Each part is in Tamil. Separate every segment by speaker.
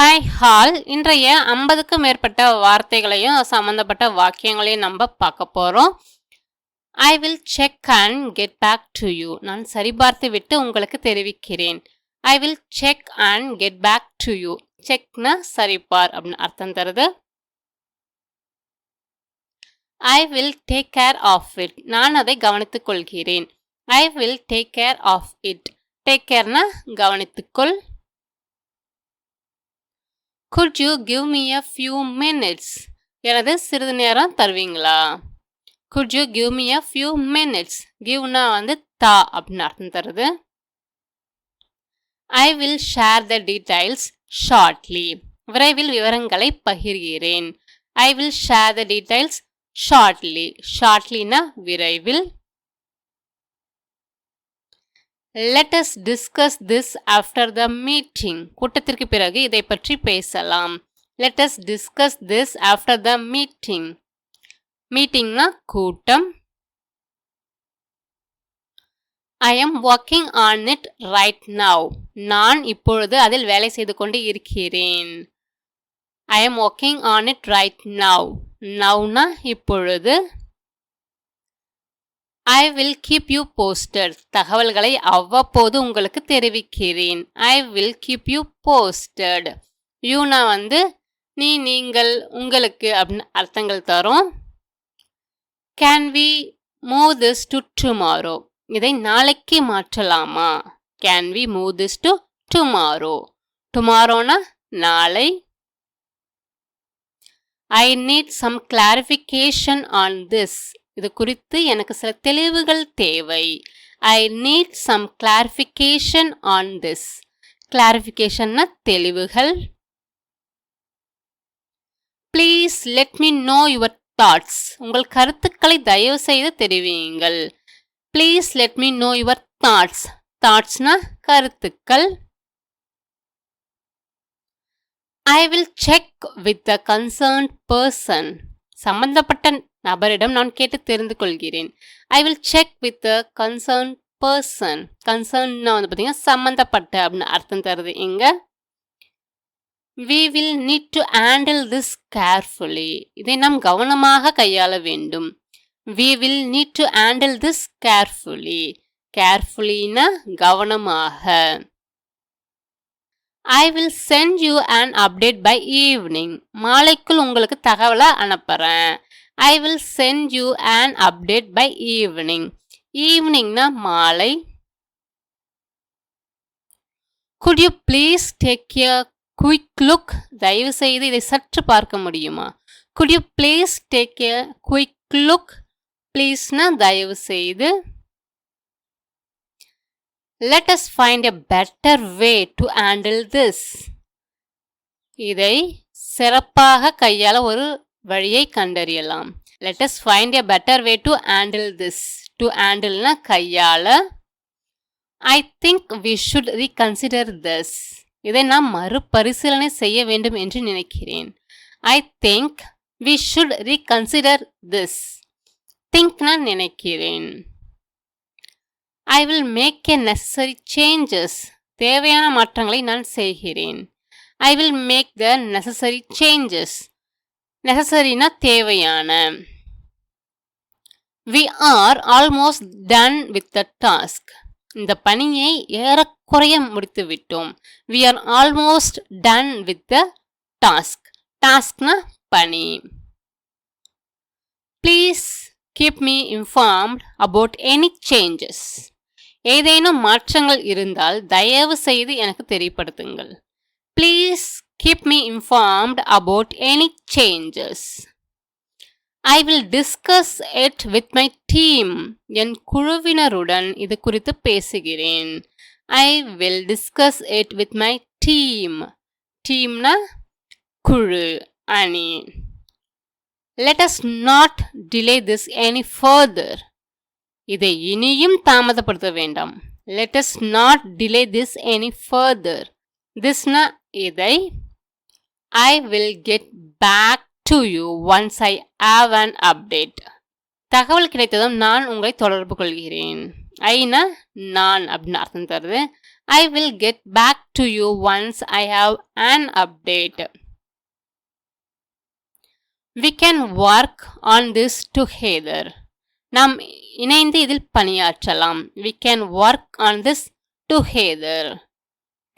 Speaker 1: ஹாய் ஹால் இன்றைய 50க்கும் மேற்பட்ட வார்த்தைகளையும் சம்பந்தப்பட்ட வாக்கியங்களையும் நம்ம பார்க்க போகிறோம். I will check and get back to you. நான் சரிபார்த்து விட்டு உங்களுக்கு தெரிவிக்கிறேன். I will check and get back to you. செக்னா சரிபார் அப்படின்னு அர்த்தம் தருது. I will take care of it. நான் அதை கவனித்துக் கொள்கிறேன். I will take care of it. Take கேர்னா கவனித்துக்கொள். Could you give me a few minutes? எனது சிறிது நேரம் தருவீங்களா? Could you give me a few minutes? கிவ்னா தா அப்படின்னு அர்த்தம் தருது. I will share the details shortly. விரைவில் விவரங்களை பகிர்கிறேன். I will share the details shortly. Shortlyனா விரைவில். Let us discuss this after the meeting. கூட்டத்திற்கு பிறகு இதை பற்றி பேசலாம். Let us discuss this after the meeting. மீட்டிங்னா கூட்டம். I am working on it right now. நான் இப்பொழுது அதில் வேலை செய்து கொண்டு இருக்கிறேன். I am working on it right now. Nowனா இப்பொழுது. I will keep you posted. தகவல்களை அவ்வப்போது உங்களுக்கு தெரிவிக்கிறேன். I will keep you posted. யூனா நீ, நீங்கள், உங்களுக்கு அப்படின்னு அர்த்தங்கள் தரும். Can we move this to tomorrow? இதை நாளைக்கு மாற்றலாமா? Can we move this to tomorrow? Tomorrowனா நாளை. I need some clarification on this. இது குறித்து எனக்கு சில தெளிவுகள் தேவை. I need some clarification on this. Clarificationனா தெளிவுகள். Please let me know your thoughts. உங்கள் கருத்துக்களை தயவு செய்து தெரிவியுங்கள். Please let me know your thoughts. Thoughtsனா கருத்துக்கள். I will check with the concerned person. சம்பந்தப்பட்ட நபரிடம் நான் கேட்டு தெரிந்து கொள்கிறேன். I will check with the concern person. கன்சர்ன்னா பார்த்தீங்கன்னா சம்பந்தப்பட்ட அப்படின்னு அர்த்தம் தருது இங்க. We will need to handle this carefully. இதை நாம் கவனமாக கையாள வேண்டும். We will need to handle this carefully. Carefullyனா கவனமாக. I will send you an update by evening. மாலைக்குள் உங்களுக்கு தகவலை அனுப்புறேன். I will send you an update by evening. Eveningனா மாலை. Could you please take a quick look? தயவு செய்து இதை சற்று பார்க்க முடியுமா? Could you please take a quick look? Pleaseனா தயவு செய்து. Let us find a better way to handle this. இதை சிறப்பாக கையாள ஒரு வழியை கண்டறியலாம். Let us find a better way to handle this. To handleனா கையாள. I think we should reconsider this. இதை நாம் மறுபரிசீலனை செய்ய வேண்டும் என்று நினைக்கிறேன். I think we should reconsider this. thinkனா நினைக்கிறேன். I will make a necessary changes. தேவையான மாற்றங்களை நான் செய்கிறேன். I will make the necessary changes. necessaryனா தேவையான. We are almost done with the task. இந்த பணியை ஏறக்குறைய முடித்து விட்டோம். We are almost done with the task. taskனா பணி. Please keep me informed about any changes. ஏதேனும் மாற்றங்கள் இருந்தால் தயவு செய்து எனக்கு தெரியப்படுத்துங்கள். Please keep me informed about any changes. I will discuss it with my team. என் குழுவினருடன் இது குறித்து பேசுகிறேன். I will discuss it with my team. teamனா குழு, அணி. Let us not delay this any further. இதை இனியும் தாமதப்படுத்த வேண்டாம். Let us not delay this any further. Thisனா இதை. I will get back to you once I have an update. தகவல் கிடைத்ததும் நான் உங்களை தொடர்பு கொள்கிறேன். ஐனா நான் அப்படின்னு அர்த்தம் தருது. I will get back to you once I have an update. We can work on this together. நாம் இணைந்து இதில் பணியாற்றலாம். We can work on this together.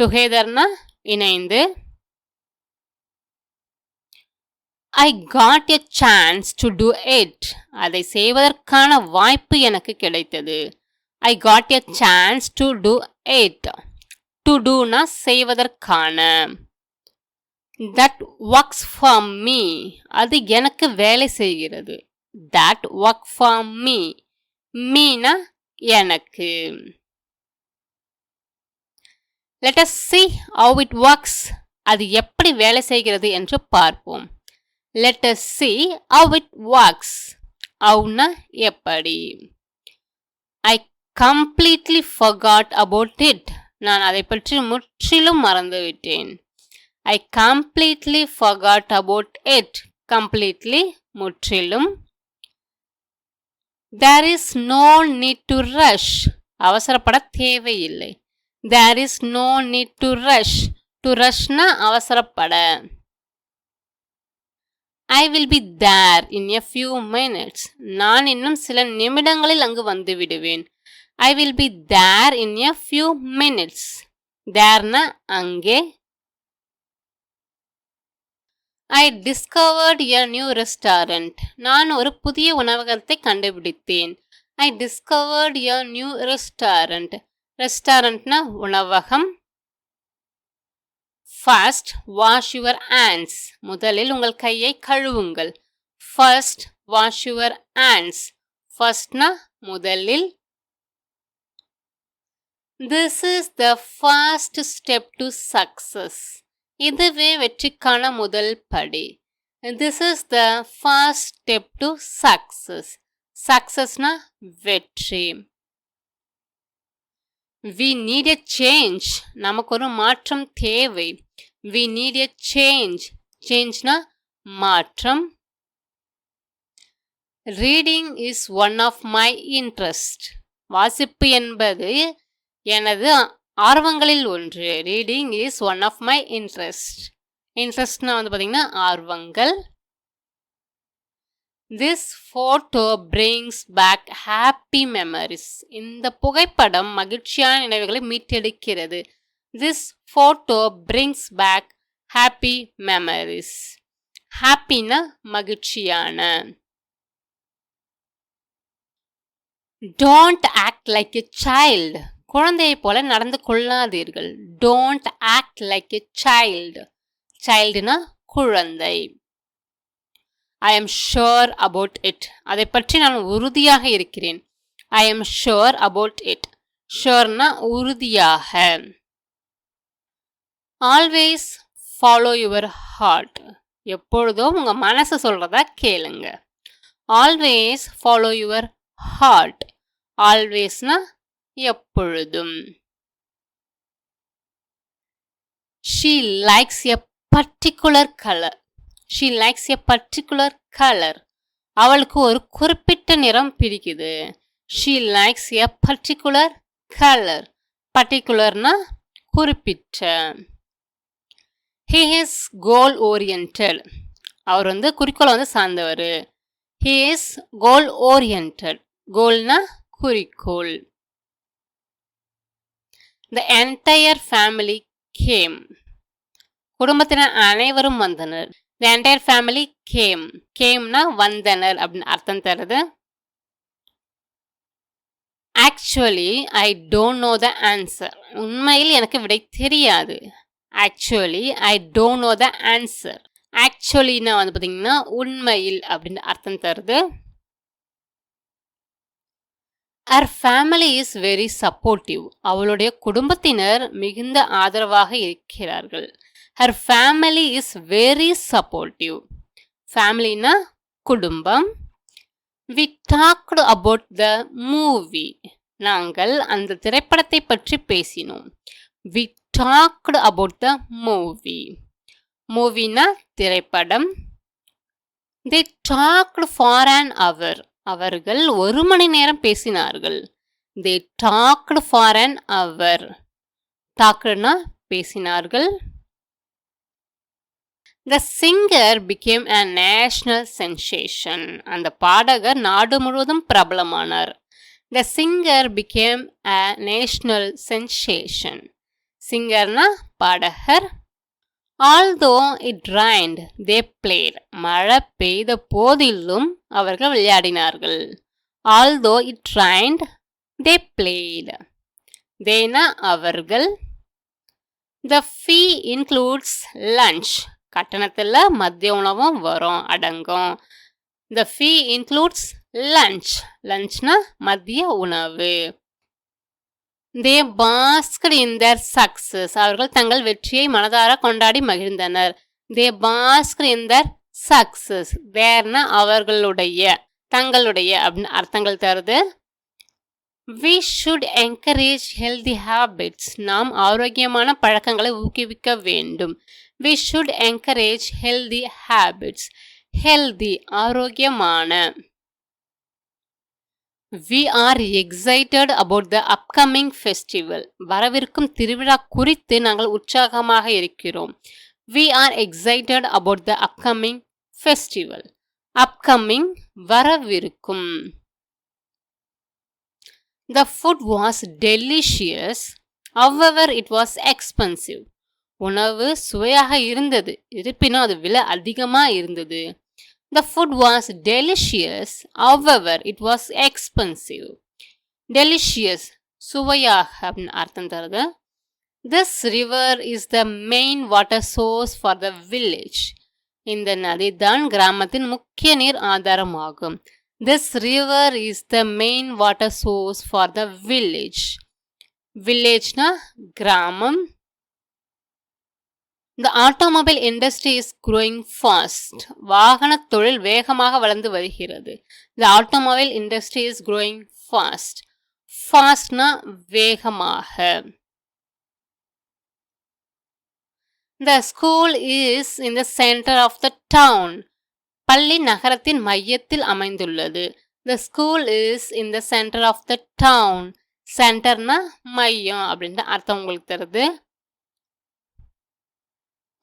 Speaker 1: Togetherனா இணைந்து. I got a chance to do it. அதை செய்வதற்கான வாய்ப்பு எனக்கு கிடைத்தது. I got a chance to do it. To doனா செய்வதற்கான. That works for me. அது எனக்கு வேலை செய்கிறது. That work for me. meனா எனக்கு. Let us see how it works. அது எப்படி வேலை செய்கிறது என்று பார்ப்போம். Let us see how it works. ஹவுனா எப்படி. I completely forgot about it. நான் அதை பற்றி முற்றிலும் மறந்துவிட்டேன். I completely forgot about it. Completely முற்றிலும். There is no need to rush. அவசரப்பட தேவையில்லை. There is no need to rush. To rushனா அவசரப்பட. I will be there in a few minutes. நான் இன்னும் சில நிமிடங்களில் அங்கு வந்து விடுவேன். I will be there in a few minutes. Thereனா அங்கே. I discovered a new restaurant. நான் ஒரு புதிய உணவகத்தை கண்டுபிடித்தேன். I discovered a new restaurant. Restaurantனா உணவகம். First, wash your hands. முதலில் உங்கள் கையை கழுவுங்கள். First, wash your hands. Firstனா முதலில். This is the first step to success. இதுவே வெற்றிக்கான முதல் படி. This is the first step to success. Successனா வெற்றி. We need a change. நமக்கு ஒரு மாற்றம் தேவை. We need a change. Changeனா மாற்றம். Reading is one of my interest. வாசிப்பு என்பது எனது ஆர்வங்களில் ஒன்று. Reading is one of my interest. Interestனா பார்த்தீங்கன்னா ஆர்வங்கள். This photo brings back happy memories. இந்த புகைப்படம் மகிழ்ச்சியான நினைவுகளை மீட்டெடுக்கிறது. This photo brings back happy memories. Happyனா மகிழ்ச்சியான. Don't act like a child. குழந்தையைப் போல நடந்து கொள்ளாதீர்கள். Don't act like a child. Childனா குழந்தை. I am sure about it. அதை பற்றி நான் உறுதியாக இருக்கிறேன். I am sure about it. Sureனா உறுதியாக. Always follow your heart. எப்பொழுதும் உங்க மனசு சொல்றதா கேளுங்க. Always follow your heart. Alwaysனா எப்பொழுதும். She likes a particular color. She likes a particular color. அவளுக்கு ஒரு குறிப்பிட்ட நிறம் பிடிக்குது. She likes a particular color. Particularனா குறிப்பிட்ட. He is goal oriented. அவர் குறிக்கோளை சார்ந்தவர். He is goal oriented. Goalனா குறிக்கோள். The entire family came. குடும்பத்தினர் அனைவரும் வந்தனர். The entire family came. Cameனா வந்தனர் அப்படின்னு அர்த்தம் தருது. Actually, I don't know the answer. உண்மையில் எனக்கு விடை தெரியாது. Actually, I don't know the answer. Actuallyனா பார்த்தீங்கன்னா உண்மையில் அப்படின்னு அர்த்தம் தருது. Her family is very supportive. அவளுடைய குடும்பத்தினர் மிகுந்த ஆதரவாக இருக்கிறார்கள். Her family is very supportive. Familyனா குடும்பம். We talked about the movie. நாங்கள் அந்த திரைப்படத்தை பற்றி பேசினோம். We talked about the movie. மூவினா திரைப்படம். They talked for an hour. அவர்கள் 1 மணி நேரம் பேசினார்கள். They talked for an hour. டாக்குனா பேசினார்கள். The singer became a national sensation. அந்த பாடகர் நாடு முழுவதும் பிரபலமானார். The singer became a national sensation. சிங்கர்னா பாடகர். Although it rained, they played. மழை பெய்த போதிலும் அவர்கள் விளையாடினார்கள். Although it rained, they played. Theyனா அவர்கள். The fee includes lunch. கட்டணத்தில் மதிய உணவும் வரும் அடங்கும். The fee includes lunch. lunchனா மதிய உணவு. They basked in their success. அவர்கள் தங்கள் வெற்றியை மனதார கொண்டாடி மகிழ்ந்தனர். They basked in their success. theirனா அவர்களுடைய, தங்களுடைய அப்படின்னு அர்த்தங்கள் தருது. We should encourage healthy habits. நாம் ஆரோக்கியமான பழக்கங்களை ஊக்குவிக்க வேண்டும். We should encourage healthy habits. Healthy ஆரோக்கியமான. We are excited about the upcoming festival. வரவிருக்கும் திருவிழா குறித்து நாங்கள் உற்சாகமாக இருக்கிறோம். We are excited about the upcoming festival. Upcoming வரவிருக்கும். The food was delicious. However, it was expensive. உணவு சுவையாக இருந்தது, இருப்பினும் அது விலை அதிகமாக இருந்தது. The food was delicious. However, it was expensive. Delicious சுவையாக அப்படின்னு அர்த்தம் தருது. This river is the main water source for the village. இந்த நதி தான் கிராமத்தின் முக்கிய நீர் ஆதாரமாகும். This river is the main water source for the village. Villageனா கிராமம். The automobile industry is growing fast. வாகன தொழில் வேகமாக வளர்ந்து வருகிறது. The automobile industry is growing fast. Fastனா வேகமாக. The school is in the center of the town. பள்ளி நகரத்தின் மையத்தில் அமைந்துள்ளது. The school is in the center of the town. சென்டர்னா மையம் அப்படின்ற அர்த்தம் உங்களுக்கு தருது.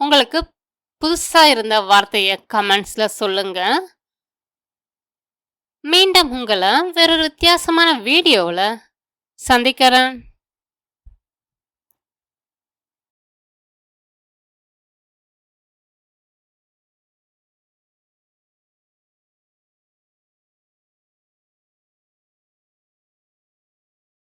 Speaker 1: உங்களுக்கு புதுசா இருந்த வார்த்தையை கமெண்ட்ஸ்ல சொல்லுங்க. மீண்டும் உங்களை வேறொரு வித்தியாசமான வீடியோவில் சந்திக்கிறேன்.